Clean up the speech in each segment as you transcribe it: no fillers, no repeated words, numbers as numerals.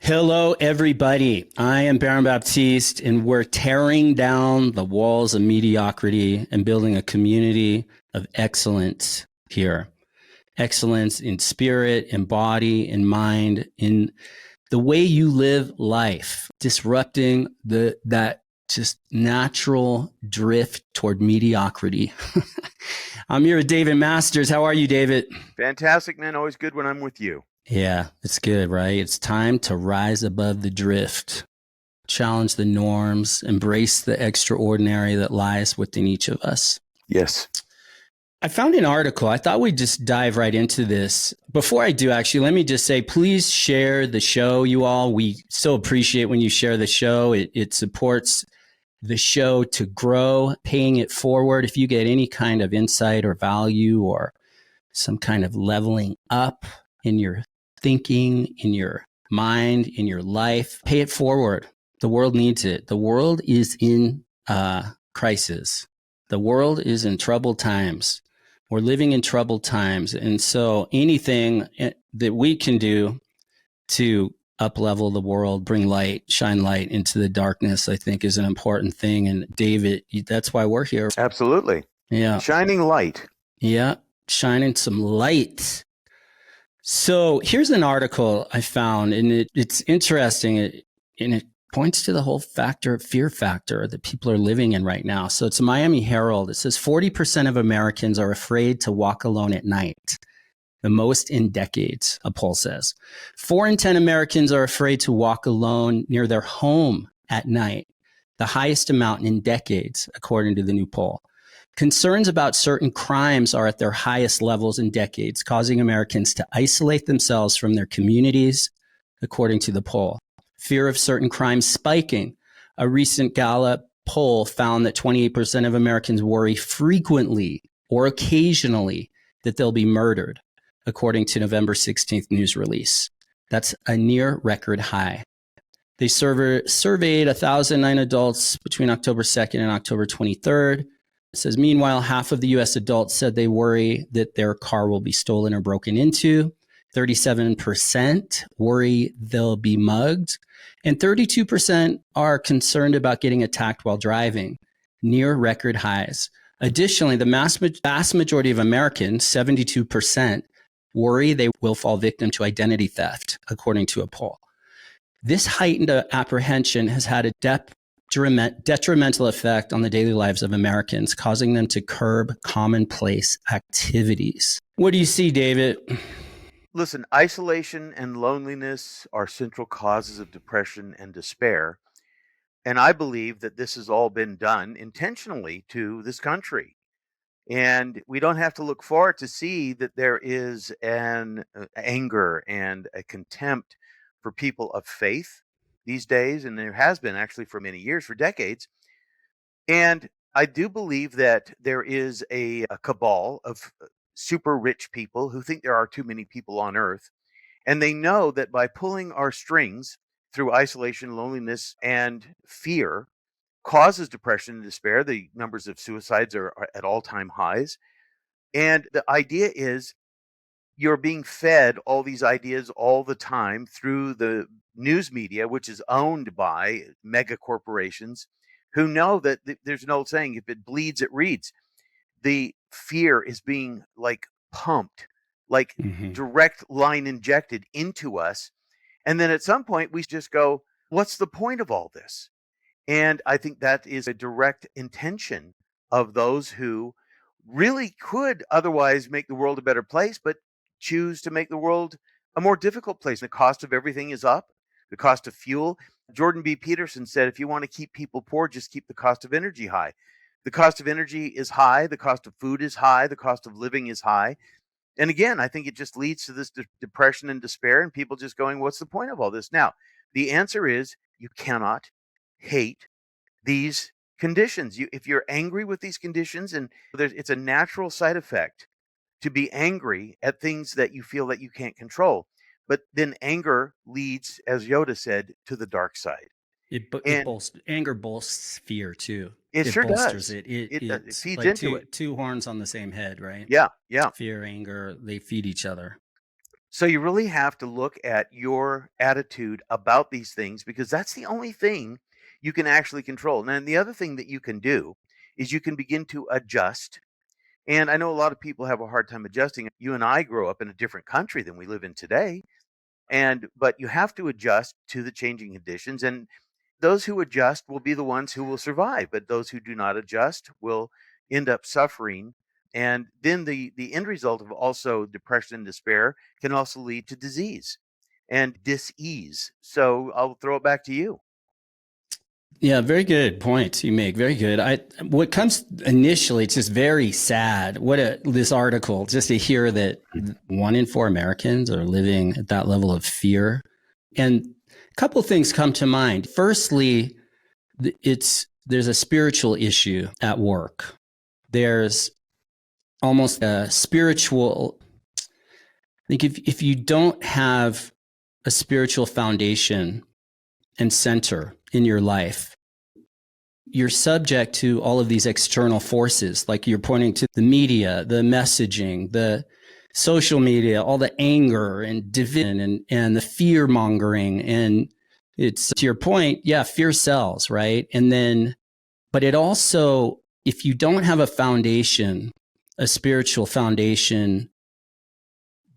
Hello, everybody. I am Baron Baptiste, and we're tearing down the walls of mediocrity and building a community of excellence here. Excellence in spirit, in body, in mind, in the way you live life, disrupting that just natural drift toward mediocrity. I'm here with David Masters. How are you, David? Fantastic, man. Always good when I'm with you. Yeah, it's good, right? It's time to rise above the drift, challenge the norms, embrace the extraordinary that lies within each of us. Yes. I found an article. I thought we'd just dive right into this. Before I do, actually, let me just say, please share the show, you all. We so appreciate when you share the show. It supports the show to grow, paying it forward. If you get any kind of insight or value or some kind of leveling up in your thinking, in your mind, in your life, pay it forward. The world needs it. The world is in crisis. The world is in troubled times. We're living in troubled times. And so anything that we can do to up level the world, bring light, shine light into the darkness, I think is an important thing. And David, that's why we're here. Absolutely. Yeah. Shining light. Yeah. Shining some light. So here's an article I found, and it's interesting, and it points to the whole fear factor that people are living in right now. So it's a Miami Herald. It says 40% of Americans are afraid to walk alone at night, the most in decades, a poll says. 4 in 10 Americans are afraid to walk alone near their home at night, the highest amount in decades, according to the new poll. Concerns about certain crimes are at their highest levels in decades, causing Americans to isolate themselves from their communities, according to the poll. Fear of certain crimes spiking. A recent Gallup poll found that 28% of Americans worry frequently or occasionally that they'll be murdered, according to November 16th news release. That's a near record high. They surveyed 1,009 adults between October 2nd and October 23rd. It says, meanwhile, half of the U.S. adults said they worry that their car will be stolen or broken into. 37% worry they'll be mugged. And 32% are concerned about getting attacked while driving, near record highs. Additionally, the vast majority of Americans, 72%, worry they will fall victim to identity theft, according to a poll. This heightened apprehension has had a detrimental effect on the daily lives of Americans, causing them to curb commonplace activities. What do you see, David? Listen, isolation and loneliness are central causes of depression and despair. And I believe that this has all been done intentionally to this country. And we don't have to look far to see that there is an anger and a contempt for people of faith these days. And there has been actually for many years, for decades. And I do believe that there is a cabal of super rich people who think there are too many people on earth. And they know that by pulling our strings through isolation, loneliness, and fear causes depression and despair. The numbers of suicides are at all time highs. And the idea is you're being fed all these ideas all the time through the news media, which is owned by mega corporations who know that there's an old saying, if it bleeds, it reads. The fear is being like pumped, like direct line injected into us. And then at some point, we just go, what's the point of all this? And I think that is a direct intention of those who really could otherwise make the world a better place, but choose to make the world a more difficult place. The cost of everything is up, the cost of fuel. Jordan B. Peterson said, if you want to keep people poor, just keep the cost of energy high. The cost of energy is high, the cost of food is high, the cost of living is high. And again, I think it just leads to this depression and despair, and people just going, what's the point of all this? Now, the answer is you cannot hate these conditions. If you're angry with these conditions, and it's a natural side effect to be angry at things that you feel that you can't control. But then anger leads, as Yoda said, to the dark side. Anger bolsters fear too. It sure bolsters does. it. It It's feeds like into it. two horns on the same head, right? Yeah, yeah. Fear, anger, they feed each other. So you really have to look at your attitude about these things because that's the only thing you can actually control. And the other thing that you can do is you can begin to adjust. And I know a lot of people have a hard time adjusting. You and I grow up in a different country than we live in today. But you have to adjust to the changing conditions. And those who adjust will be the ones who will survive, but those who do not adjust will end up suffering. And then the end result of also depression and despair can also lead to disease and dis-ease. So I'll throw it back to you. Yeah, very good points you make. Very good. What comes initially, it's just very sad. This article, just to hear that 1 in 4 Americans are living at that level of fear. And a couple of things come to mind. Firstly, there's a spiritual issue at work. There's almost a spiritual, I think if you don't have a spiritual foundation and center in your life, you're subject to all of these external forces, like you're pointing to the media, the messaging, the social media, all the anger and division and the fear mongering. And it's to your point, yeah, fear sells, right? And then, but it also, if you don't have a foundation, a spiritual foundation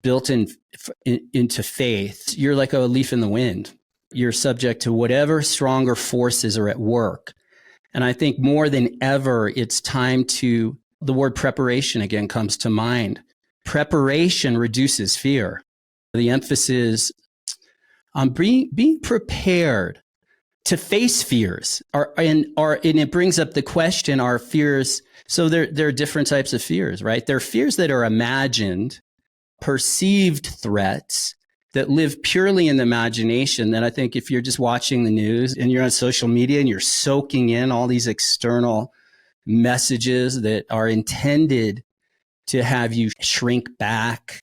built into faith, you're like a leaf in the wind. You're subject to whatever stronger forces are at work. And I think more than ever, it's time to, the word preparation again comes to mind. Preparation reduces fear. The emphasis on being prepared to face fears. And it brings up the question, are fears, so there are different types of fears, right? There are fears that are imagined, perceived threats that live purely in the imagination. That I think if you're just watching the news and you're on social media and you're soaking in all these external messages that are intended to have you shrink back,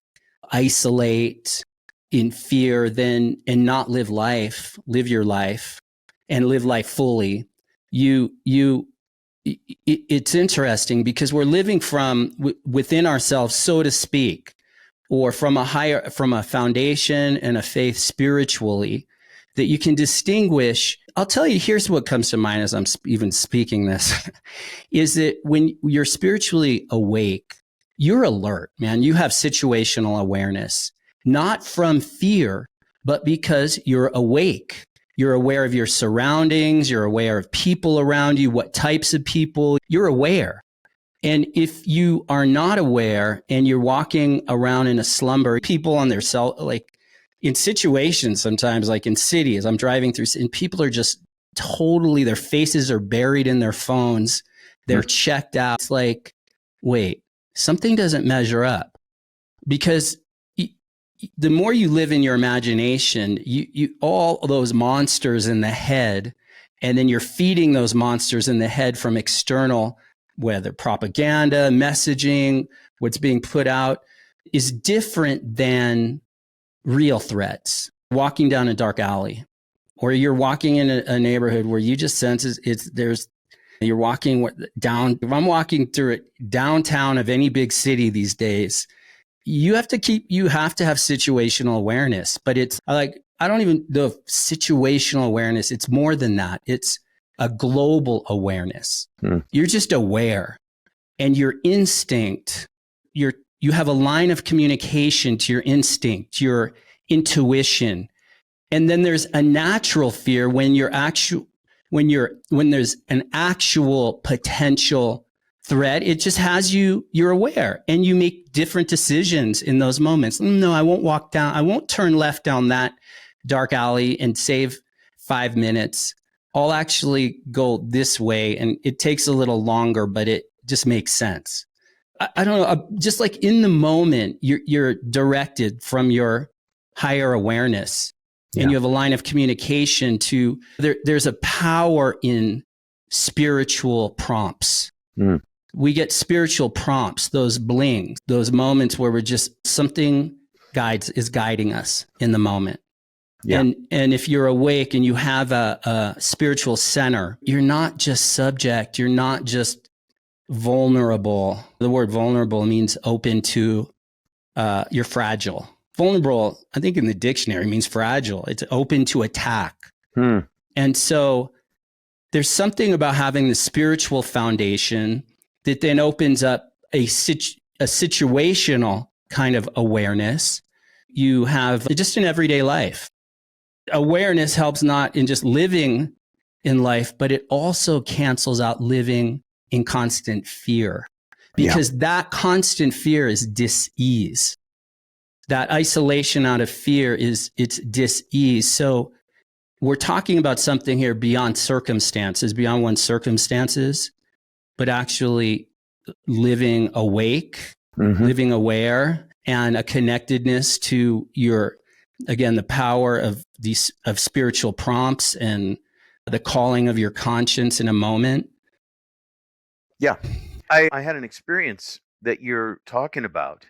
isolate in fear, then and not live your life and live life fully. It's interesting because we're living from within ourselves, so to speak, or from a foundation and a faith spiritually, that you can distinguish. I'll tell you, here's what comes to mind as I'm even speaking this, is that when you're spiritually awake, you're alert, man. You have situational awareness, not from fear, but because you're awake. You're aware of your surroundings. You're aware of people around you, what types of people. You're aware. And if you are not aware and you're walking around in a slumber, people on their cell, like in situations sometimes, like in cities, I'm driving through and people are just totally, their faces are buried in their phones. They're checked out. It's like, wait, something doesn't measure up. Because the more you live in your imagination, you all those monsters in the head, and then you're feeding those monsters in the head from external, whether propaganda, messaging, what's being put out, is different than real threats. Walking down a dark alley, or you're walking in a neighborhood where you just sense you're walking down. If I'm walking through it downtown of any big city these days, you have to have situational awareness. But it's like, I don't even know if situational awareness, it's more than that. It's a global awareness. You're just aware, and your instinct, you have a line of communication to your instinct, your intuition. And then there's a natural fear when there's an actual potential threat. It just has you're aware, and you make different decisions in those moments. No, I won't turn left down that dark alley and save 5 minutes. I'll actually go this way, and it takes a little longer, but it just makes sense. I don't know, just like in the moment, you're directed from your higher awareness, and you have a line of communication to there's a power in spiritual prompts. We get spiritual prompts, those blings, those moments where we're just, something is guiding us in the moment. Yeah. And if you're awake and you have a spiritual center, you're not just subject, you're not just vulnerable. The word vulnerable means open to, you're fragile. vulnerable, I think in the dictionary means fragile. It's open to attack. Hmm. And so there's something about having the spiritual foundation that then opens up a situational kind of awareness. You have just in everyday life. Awareness helps not in just living in life, but it also cancels out living in constant fear, because that constant fear is dis-ease. That isolation out of fear is it's dis-ease. So we're talking about something here beyond circumstances, beyond one's circumstances, but actually living awake, living aware, and a connectedness to your, again, the power of these of spiritual prompts and the calling of your conscience in a moment. Yeah. I had an experience that you're talking about,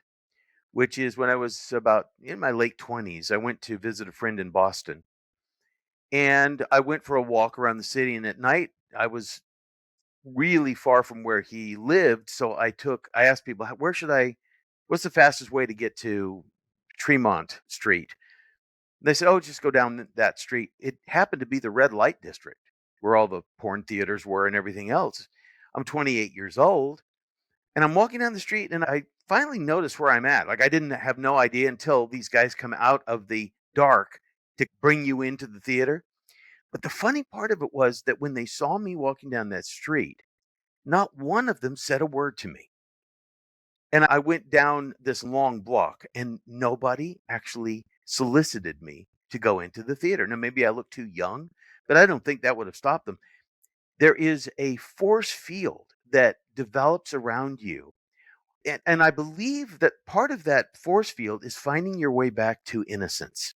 which is when I was about in my late 20s. I went to visit a friend in Boston, and I went for a walk around the city. And at night, I was really far from where he lived. So I asked people, where should what's the fastest way to get to Tremont Street? They said, oh, just go down that street. It happened to be the red light district where all the porn theaters were and everything else. I'm 28 years old, and I'm walking down the street, and I finally notice where I'm at. Like, I didn't have no idea until these guys come out of the dark to bring you into the theater. But the funny part of it was that when they saw me walking down that street, not one of them said a word to me. And I went down this long block, and nobody actually solicited me to go into the theater. Now, maybe I look too young, but I don't think that would have stopped them. There is a force field that develops around you. And I believe that part of that force field is finding your way back to innocence.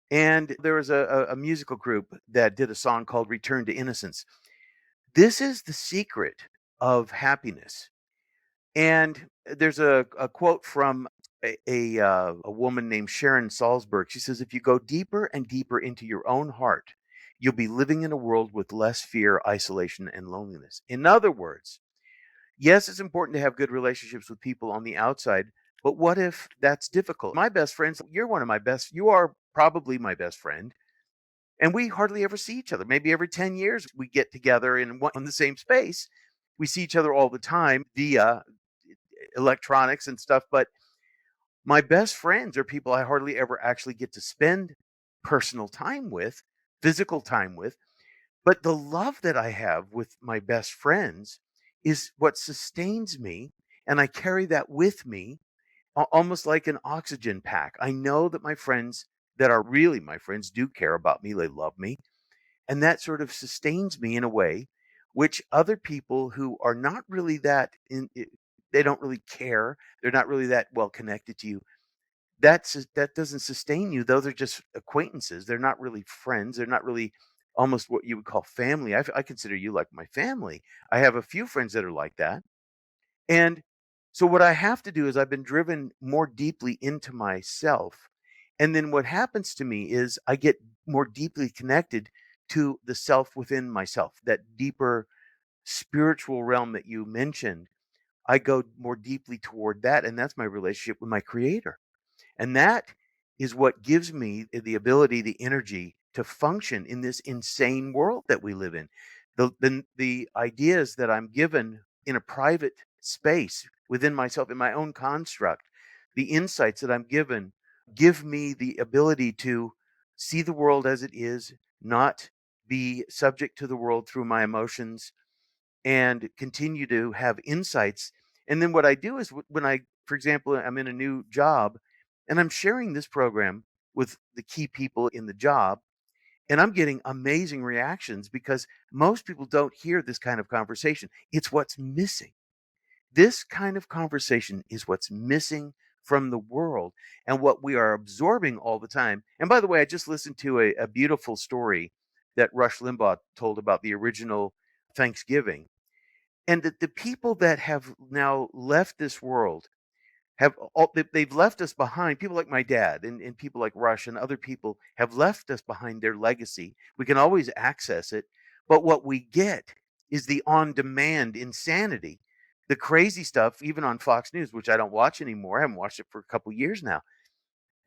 And there was a musical group that did a song called Return to Innocence. This is the secret of happiness. And there's a quote from a woman named Sharon Salzberg. She says, if you go deeper and deeper into your own heart, you'll be living in a world with less fear, isolation, and loneliness. In other words, yes, it's important to have good relationships with people on the outside, but what if that's difficult? My best friends, you are probably my best friend, and we hardly ever see each other. Maybe every 10 years we get together in the same space. We see each other all the time via electronics and stuff, but my best friends are people I hardly ever actually get to spend personal time with, physical time with. But the love that I have with my best friends is what sustains me. And I carry that with me almost like an oxygen pack. I know that my friends that are really my friends do care about me, they love me. And that sort of sustains me in a way which other people who are not really they don't really care, they're not really that well connected to you, that doesn't sustain you. Those are just acquaintances. They're not really friends. They're not really almost what you would call family. I consider you like my family. I have a few friends that are like that. And so what I have to do is I've been driven more deeply into myself. And then what happens to me is I get more deeply connected to the self within myself, that deeper spiritual realm that you mentioned. I go more deeply toward that. And that's my relationship with my creator. And that is what gives me the ability, the energy to function in this insane world that we live in. The ideas that I'm given in a private space within myself, in my own construct, the insights that I'm given give me the ability to see the world as it is, not be subject to the world through my emotions, and continue to have insights. And then what I do is when for example, I'm in a new job and I'm sharing this program with the key people in the job, and I'm getting amazing reactions because most people don't hear this kind of conversation. It's what's missing. This kind of conversation is what's missing from the world and what we are absorbing all the time. And by the way, I just listened to a beautiful story that Rush Limbaugh told about the original Thanksgiving, and that the people that have now left this world they've left us behind. People like my dad and people like Rush and other people have left us behind their legacy. We can always access it, but what we get is the on-demand insanity, the crazy stuff, even on Fox News, which I don't watch anymore. I haven't watched it for a couple years now.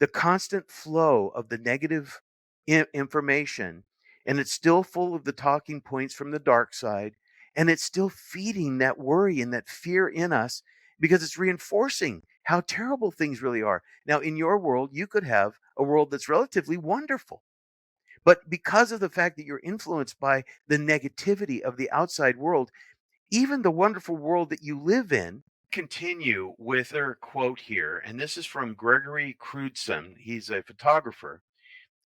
the constant flow of the negative information, and it's still full of the talking points from the dark side, and it's still feeding that worry and that fear in us because it's reinforcing how terrible things really are. Now, in your world, you could have a world that's relatively wonderful. But because of the fact that you're influenced by the negativity of the outside world, even the wonderful world that you live in. Continue with their quote here, and this is from Gregory Crewdson. He's a photographer.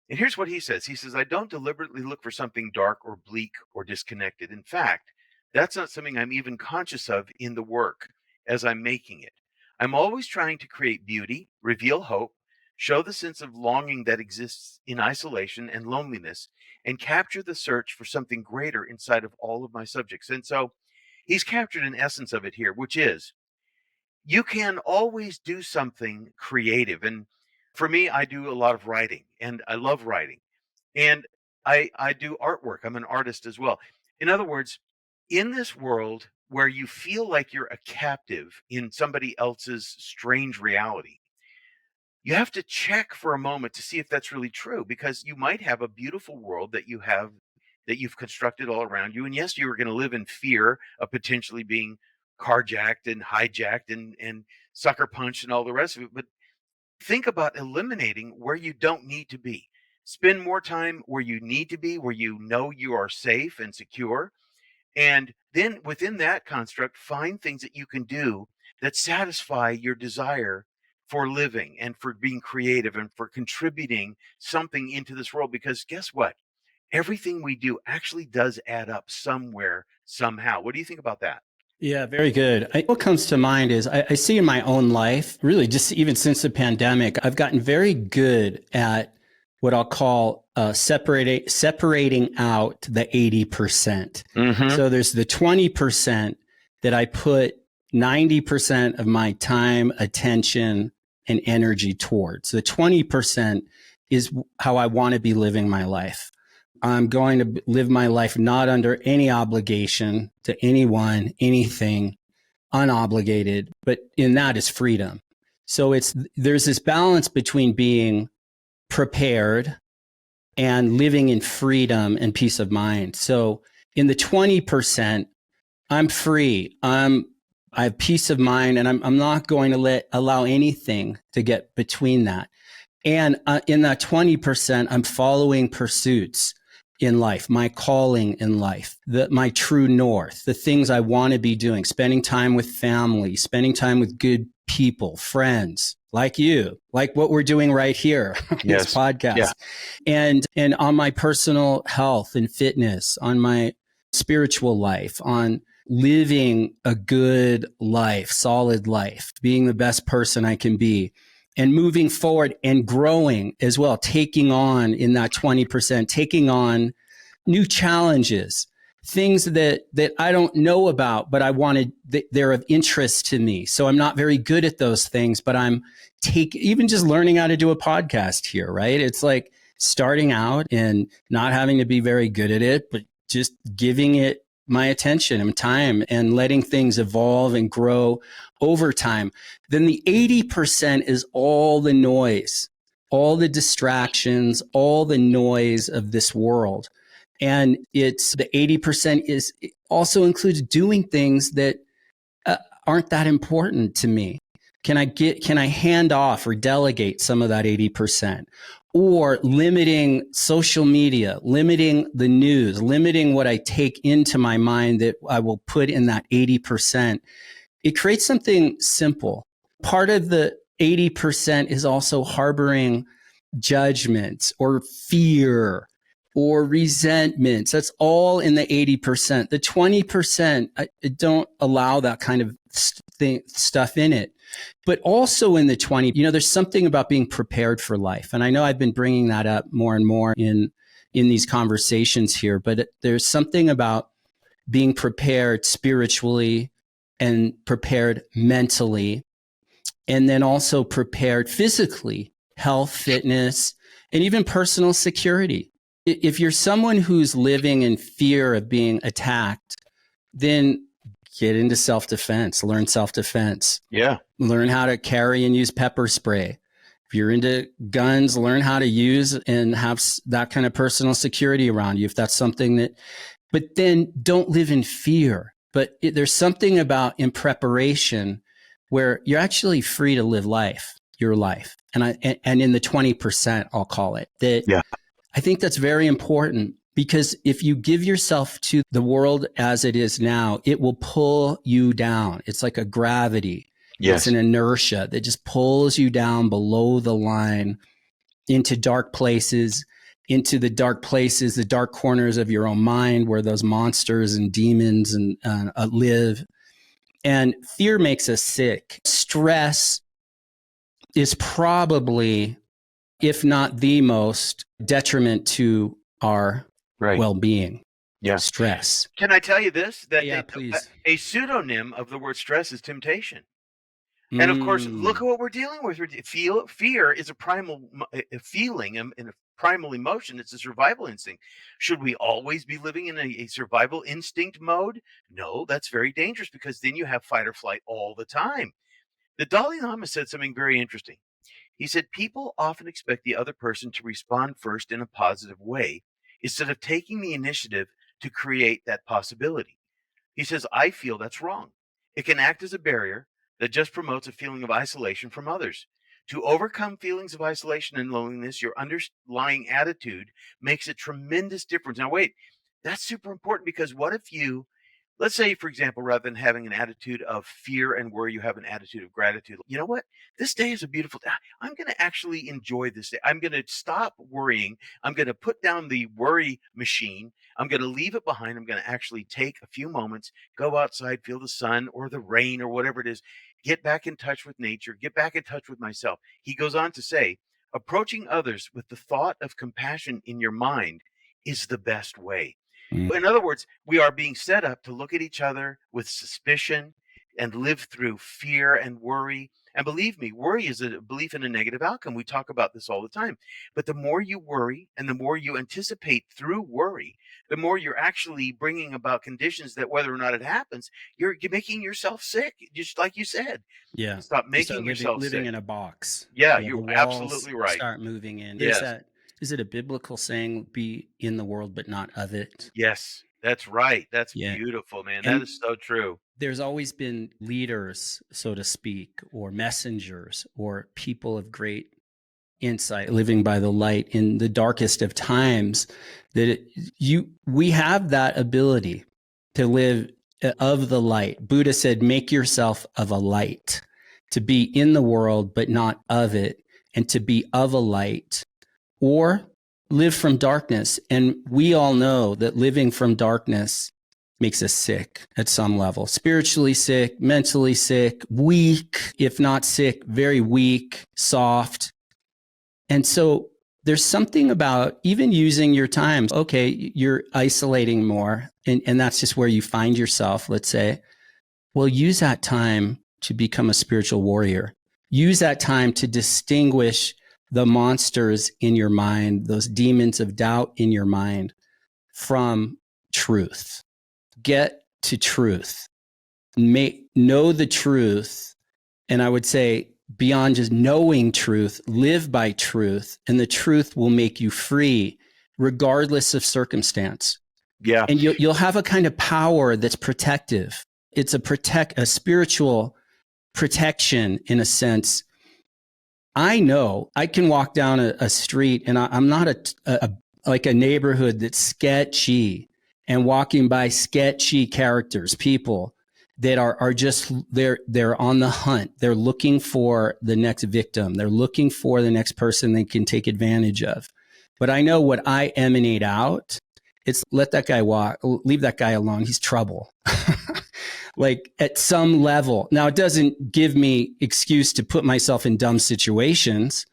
And here's what he says. He says, I don't deliberately look for something dark or bleak or disconnected. In fact, that's not something I'm even conscious of in the work as I'm making it. I'm always trying to create beauty, reveal hope, show the sense of longing that exists in isolation and loneliness, and capture the search for something greater inside of all of my subjects. And so he's captured an essence of it here, which is you can always do something creative. And for me, I do a lot of writing and I love writing. And I do artwork. I'm an artist as well. In other words, in this world where you feel like you're a captive in somebody else's strange reality, you have to check for a moment to see if that's really true, because you might have a beautiful world that you've constructed all around you. And yes, you are going to live in fear of potentially being carjacked and hijacked and sucker punched and all the rest of it. But think about eliminating where you don't need to be. Spend more time where you need to be, where you know you are safe and secure. And then within that construct, find things that you can do that satisfy your desire for living and for being creative and for contributing something into this world. Because guess what? Everything we do actually does add up somewhere, somehow. What do you think about that? Yeah, very good. What comes to mind is I see in my own life, really just even since the pandemic, I've gotten very good at what I'll call separating out the 80%. Mm-hmm. So there's the 20% that I put 90% of my time, attention, and energy towards. The 20% is how I want to be living my life. I'm going to live my life not under any obligation to anyone, anything, unobligated, but in that is freedom. So there's this balance between being prepared and living in freedom and peace of mind. So in the 20%, I'm free. I have peace of mind, and I'm not going to allow anything to get between that. And in that 20%, I'm following pursuits in life, my calling in life, my true north, the things I want to be doing, spending time with family, spending time with good people, friends like you, like what we're doing right here, Yes. this podcast, and on my personal health and fitness, on my spiritual life, on living a good life, solid life, being the best person I can be, and moving forward and growing as well, taking on in that 20%, taking on new challenges, things that I don't know about, but they're of interest to me. So I'm not very good at those things, but even just learning how to do a podcast here, right? It's like starting out and not having to be very good at it, but just giving it my attention and time and letting things evolve and grow over time. Then the 80% is all the noise, all the distractions, all the noise of this world. And it's the 80% it also includes doing things that aren't that important to me. Can I hand off or delegate some of that 80%? Or limiting social media, limiting the news, limiting what I take into my mind that I will put in that 80%. It creates something simple. Part of the 80% is also harboring judgments or fear or resentments. That's all in the 80%. The 20%, I don't allow that kind of stuff in it. But also in the 20, there's something about being prepared for life. And I know I've been bringing that up more and more in these conversations here, but there's something about being prepared spiritually and prepared mentally, and then also prepared physically, health, fitness, and even personal security. If you're someone who's living in fear of being attacked, then get into self-defense, learn self-defense. Yeah. Learn how to carry and use pepper spray. If you're into guns, learn how to use and have that kind of personal security around you. If that's something that, but then don't live in fear. But there's something about in preparation where you're actually free to live your life. And in the 20%, I'll call it that. Yeah. I think that's very important, because if you give yourself to the world as it is now, it will pull you down. It's like a gravity. It's Yes. an inertia that just pulls you down below the line into dark places, the dark corners of your own mind where those monsters and demons and live. And fear makes us sick. Stress is probably, if not the most, detriment to our well-being. Yeah. Stress. Can I tell you this? That Yeah, please. a pseudonym of the word stress is temptation. And of course, look at what we're dealing with. Fear is a primal a feeling and a primal emotion. It's a survival instinct. Should we always be living in a survival instinct mode? No, that's very dangerous, because then you have fight or flight all the time. The Dalai Lama said something very interesting. He said, people often expect the other person to respond first in a positive way instead of taking the initiative to create that possibility. He says, I feel that's wrong. It can act as a barrier that just promotes a feeling of isolation from others. To overcome feelings of isolation and loneliness, your underlying attitude makes a tremendous difference. Now, wait, that's super important, because what if you, let's say, for example, rather than having an attitude of fear and worry, you have an attitude of gratitude. You know what? This day is a beautiful day. I'm going to actually enjoy this day. I'm going to stop worrying. I'm going to put down the worry machine. I'm going to leave it behind. I'm going to actually take a few moments, go outside, feel the sun or the rain or whatever it is, get back in touch with nature, get back in touch with myself. He goes on to say, approaching others with the thought of compassion in your mind is the best way. In other words, we are being set up to look at each other with suspicion and live through fear and worry. And believe me, worry is a belief in a negative outcome. We talk about this all the time. But the more you worry and the more you anticipate through worry, the more you're actually bringing about conditions that, whether or not it happens, you're making yourself sick, just like you said. Yeah. Stop You start making yourself living sick. in a box. Yeah, The you're walls absolutely right. start moving in. There's Yes. that, is it a biblical saying, be in the world, but not of it? Yes, that's right. That's Yeah. beautiful, man. That And is so true. there's always been leaders, so to speak, or messengers, or people of great insight, living by the light in the darkest of times, that we have that ability to live of the light. Buddha said, make yourself of a light, to be in the world, but not of it, and to be of a light, or live from darkness. And we all know that living from darkness makes us sick at some level, spiritually sick, mentally sick, weak, if not sick, very weak, soft. And so there's something about even using your time. Okay, you're isolating more, and that's just where you find yourself, let's say. Well, use that time to become a spiritual warrior. Use that time to distinguish the monsters in your mind, those demons of doubt in your mind, from truth. Get to truth. Know the truth. And I would say, beyond just knowing truth, live by truth, and the truth will make you free regardless of circumstance. Yeah. And you'll have a kind of power that's protective. It's a spiritual protection in a sense. I know I can walk down a street, and I'm not like a neighborhood that's sketchy, and walking by sketchy characters, people that are just, they're on the hunt. They're looking for the next victim. They're looking for the next person they can take advantage of. But I know what I emanate out. It's let that guy walk, leave that guy alone. He's trouble. Like at some level. Now, it doesn't give me excuse to put myself in dumb situations,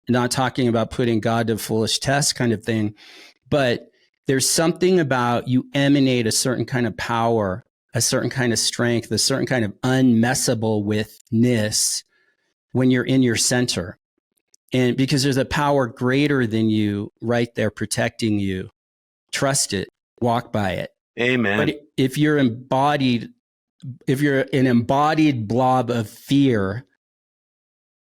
not talking about putting God to foolish test kind of thing, but there's something about you emanate a certain kind of power, a certain kind of strength, a certain kind of unmessable withness when you're in your center. And because there's a power greater than you right there protecting you. Trust it, walk by it. Amen. But if you're an embodied blob of fear,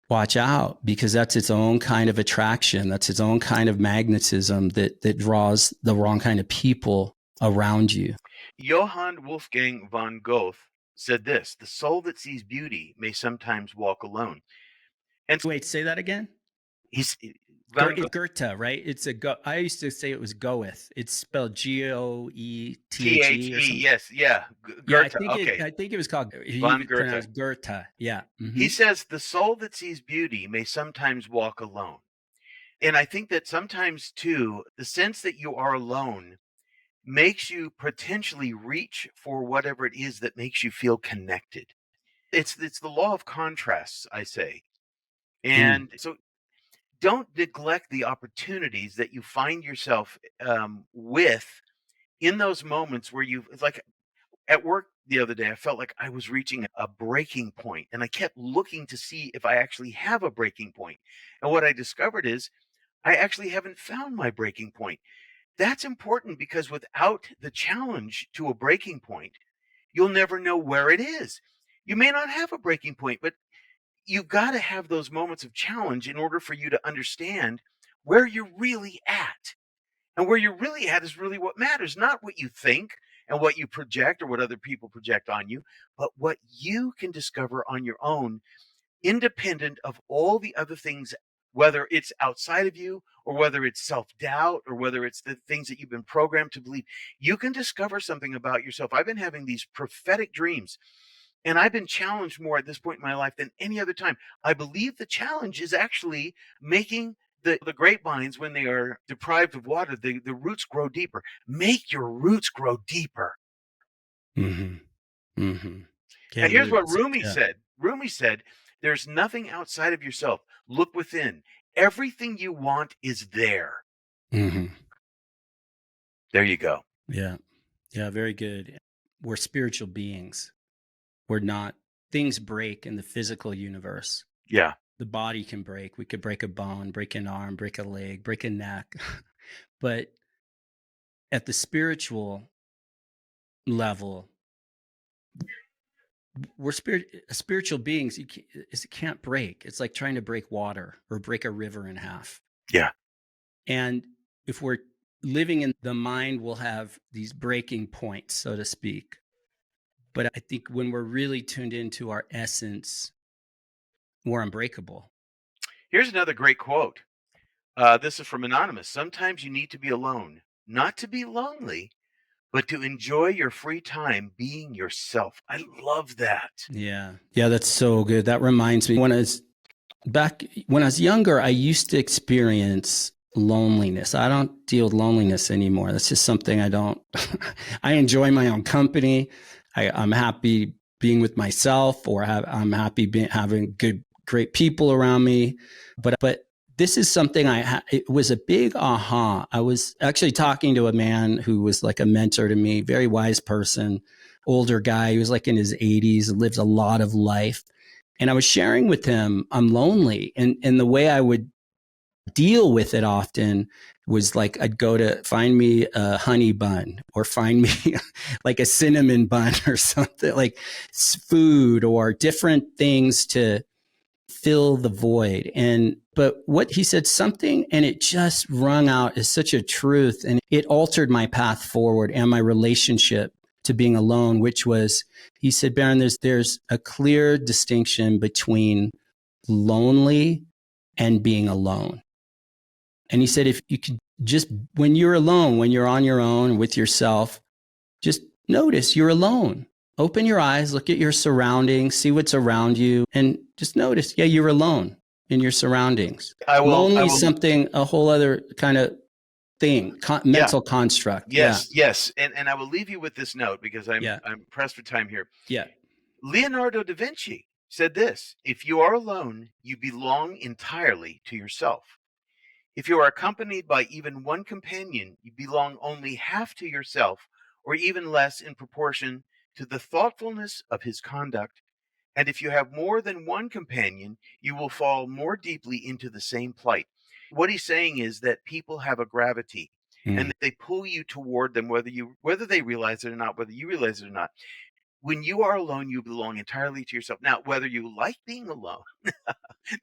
watch out, because that's its own kind of attraction. That's its own kind of magnetism that draws the wrong kind of people around you. Johann Wolfgang von Goethe said this: "The soul that sees beauty may sometimes walk alone." And Wait, say that again. he's von It's Goethe, right? It's a go. I used to say it was Goeth. It's spelled T H Goethe or E. something. Yes, yeah, Yeah, Goethe. Okay, I think it was called. He von would Goethe. pronounce Goethe. Yeah. He says the soul that sees beauty may sometimes walk alone. And I think that sometimes too, the sense that you are alone makes you potentially reach for whatever it is that makes you feel connected. It's the law of contrasts, I say. Mm. And so don't neglect the opportunities that you find yourself with in those moments where you, it's like at work the other day, I felt like I was reaching a breaking point, and I kept looking to see if I actually have a breaking point. And what I discovered is I actually haven't found my breaking point. That's important because without the challenge to a breaking point, you'll never know where it is. You may not have a breaking point, but you've got to have those moments of challenge in order for you to understand where you're really at. And where you're really at is really what matters, not what you think and what you project or what other people project on you, but what you can discover on your own, independent of all the other things, whether it's outside of you or whether it's self doubt or whether it's the things that you've been programmed to believe. You can discover something about yourself. I've been having these prophetic dreams, and I've been challenged more at this point in my life than any other time. I believe the challenge is actually making the grapevines, when they are deprived of water, the roots grow deeper. Make your roots grow deeper. Hmm. Hmm. And Can't here's believe what it's Rumi yeah. said. Rumi said, "There's nothing outside of yourself. Look within. Everything you want is there." Hmm. There you go. Yeah. Yeah. Very good. We're spiritual beings. We're not. Things break in the physical universe. Yeah. The body can break. We could break a bone, break an arm, break a leg, break a neck. But at the spiritual level, we're spiritual beings. It can't break. It's like trying to break water or break a river in half. Yeah. And if we're living in the mind, we'll have these breaking points, so to speak. But I think when we're really tuned into our essence, we're unbreakable. Here's another great quote. This is from Anonymous. "Sometimes you need to be alone, not to be lonely, but to enjoy your free time being yourself." I love that. Yeah. Yeah, that's so good. That reminds me when I was younger, I used to experience loneliness. I don't deal with loneliness anymore. That's just something I don't. I enjoy my own company. I'm happy being with myself, or I'm happy having great people around me. But this is something it was a big aha. I was actually talking to a man who was like a mentor to me, very wise person, older guy. He was like in his 80s, lived a lot of life. And I was sharing with him, I'm lonely. And the way I would deal with it often was like, I'd go to find me a honey bun or find me like a cinnamon bun or something, like food or different things to fill the void. But what he said something, and it just rung out as such a truth. And it altered my path forward and my relationship to being alone, which was, he said, Baron, there's a clear distinction between lonely and being alone. And he said, if you could just, when you're alone, when you're on your own with yourself, just notice you're alone. Open your eyes, look at your surroundings, see what's around you, and just notice, yeah, you're alone in your surroundings. I will. I Lonely is will. something, a whole other kind of thing, Yeah. mental construct. Yeah. Yes. Yes. And I will leave you with this note because Yeah. I'm pressed for time here. Yeah. Leonardo da Vinci said this: "If you are alone, you belong entirely to yourself. If you are accompanied by even one companion, you belong only half to yourself, or even less in proportion to the thoughtfulness of his conduct. And if you have more than one companion, you will fall more deeply into the same plight." What he's saying is that people have a gravity, and Mm. they pull you toward them, whether they realize it or not, whether you realize it or not. When you are alone, you belong entirely to yourself. Now, whether you like being alone,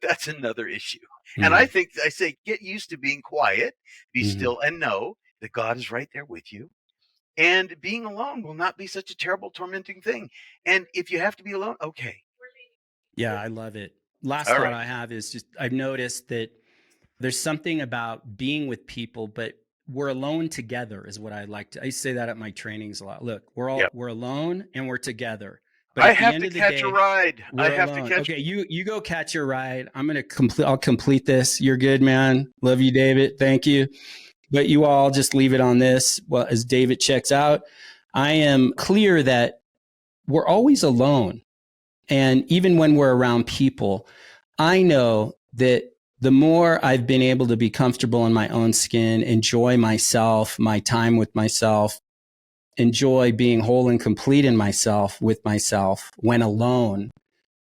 that's another issue. And I Mm, think I say get used to being quiet, be mm. still, and know that God is right there with you. And being alone will not be such a terrible, tormenting thing. And if you have to be alone, okay. Yeah, I love it. Last All thought right. I have is just I've noticed that there's something about being with people, but we're alone together is what I like to. I say that at my trainings a lot. Look, Yep. we're alone and we're together. But I at the have end to of the catch a day, ride. I we're have to alone. catch. Okay, you go catch your ride. I'm gonna complete. I'll complete this. You're good, man. Love you, David. Thank you. But you all just leave it on this. Well, as David checks out, I am clear that we're always alone. And even when we're around people, I know that the more I've been able to be comfortable in my own skin, enjoy myself, my time with myself, enjoy being whole and complete in myself with myself when alone,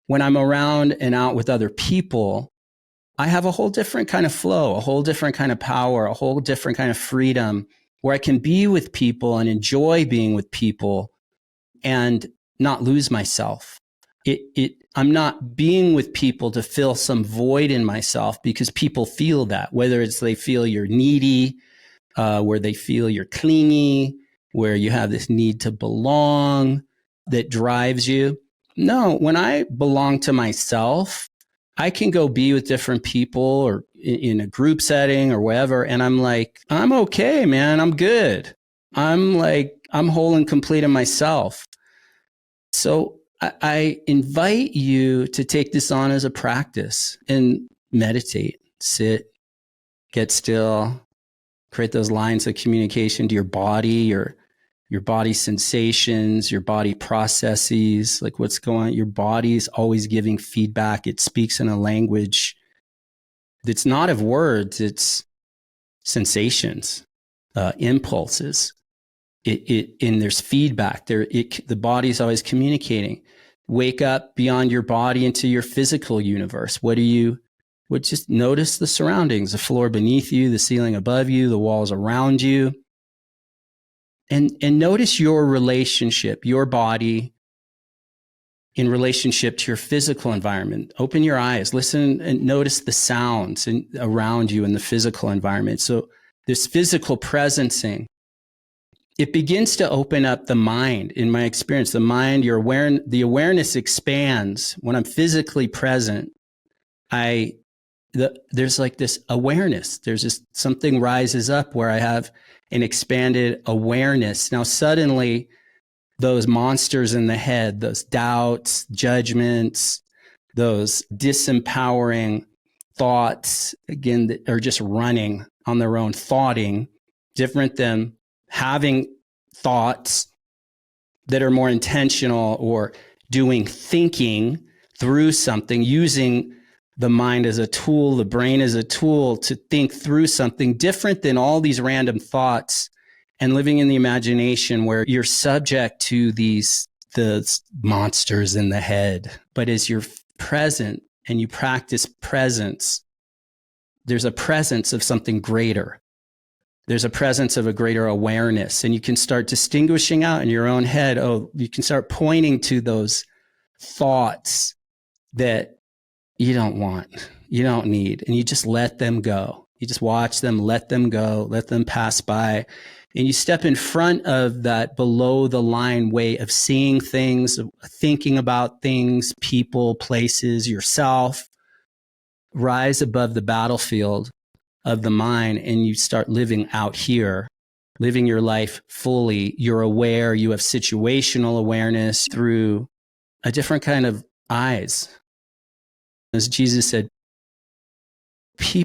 when I'm around and out with other people, I have a whole different kind of flow, a whole different kind of power, a whole different kind of freedom where I can be with people and enjoy being with people and not lose myself. I'm not being with people to fill some void in myself because people feel that, whether it's they feel you're needy, where they feel you're clingy, where you have this need to belong that drives you. No, when I belong to myself, I can go be with different people or in a group setting or whatever. And I'm like, I'm okay, man. I'm good. I'm whole and complete in myself. So I invite you to take this on as a practice and meditate, sit, get still, create those lines of communication to your body sensations, your body processes, like what's going on. Your body's always giving feedback. It speaks in a language that's not of words, it's sensations, impulses. And there's feedback there. The body's always communicating. Wake up beyond your body into your physical universe. Just notice the surroundings, the floor beneath you, the ceiling above you, the walls around you. And notice your relationship, your body in relationship to your physical environment. Open your eyes, listen and notice the sounds around you in the physical environment. So this physical presencing, it begins to open up the mind. In my experience, the mind, the awareness expands when I'm physically present. There's like this awareness. There's just something rises up where I have an expanded awareness. Now, suddenly, those monsters in the head, those doubts, judgments, those disempowering thoughts, again, that are just running on their own, thoughting, different than having thoughts that are more intentional or doing thinking through something, using the mind as a tool, the brain as a tool to think through something different than all these random thoughts and living in the imagination where you're subject to the monsters in the head. But as you're present and you practice presence, there's a presence of something greater. There's a presence of a greater awareness, and you can start distinguishing out in your own head. Oh, you can start pointing to those thoughts that you don't want, you don't need, and you just let them go. You just watch them, let them go, let them pass by. And you step in front of that below the line way of seeing things, of thinking about things, people, places, yourself. Rise above the battlefield of the mind and you start living out here, living your life fully. You're aware, you have situational awareness through a different kind of eyes. As Jesus said, he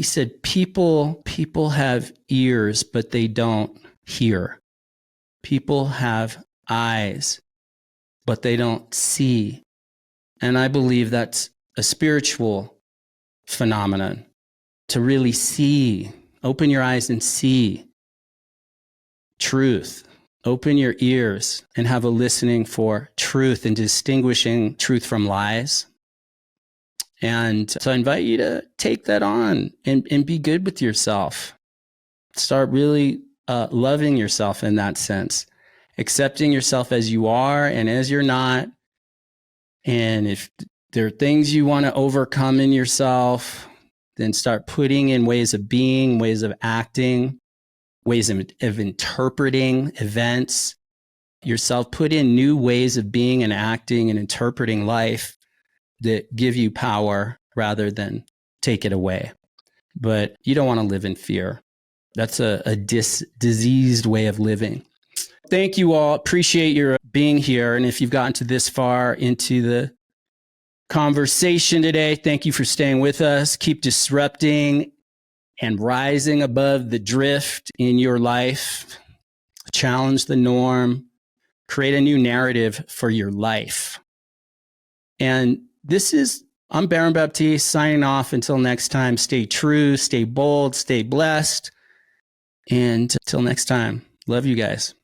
said, people have ears, but they don't hear. People have eyes, but they don't see. And I believe that's a spiritual phenomenon to really see, open your eyes and see truth. Open your ears and have a listening for truth and distinguishing truth from lies. And so I invite you to take that on and be good with yourself. Start really loving yourself in that sense. accepting yourself as you are and as you're not. And if there are things you want to overcome in yourself, then start putting in ways of being, ways of acting, ways of interpreting events yourself. Put in new ways of being and acting and interpreting life that give you power rather than take it away. But you don't want to live in fear. That's a diseased way of living. Thank you all. Appreciate your being here. And if you've gotten to this far into the conversation today, thank you for staying with us. Keep disrupting and rising above the drift in your life. Challenge the norm. Create a new narrative for your life. And I'm Baron Baptiste signing off. Until next time, stay true, stay bold, stay blessed. And until next time, love you guys.